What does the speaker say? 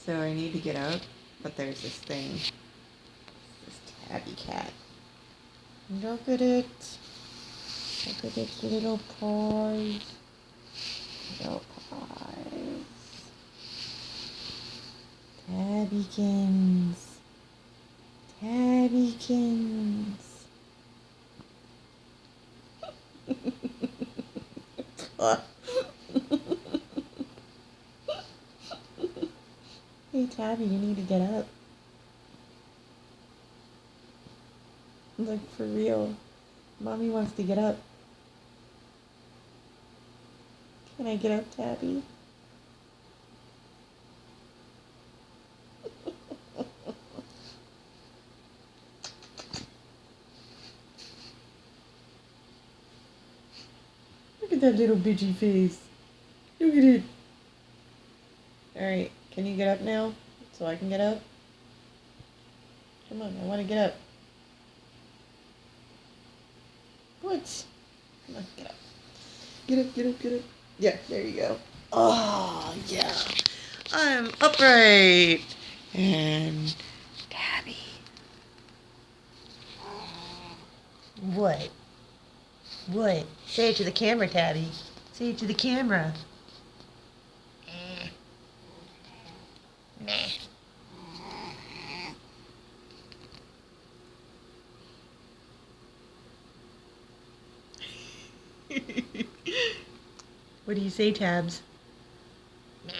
So I need to get up, but there's this thing. This tabby cat. Look at it. Look at its little paws. Little paws. Tabbykins. Tabbykins. Hey Tabby, you need to get up. Like for real. Mommy wants to get up. Can I get up, Tabby? Look at that little bitchy face. Look at it. Alright, can you get up now? So I can get up? Come on, I want to get up. What? Come on, get up. Get up, get up, get up. Yeah, there you go. Oh, yeah. I'm upright. And Tabby. What? What? Say it to the camera, Tabby. Say it to the camera. Nah. What do you say, Tabs? Nah.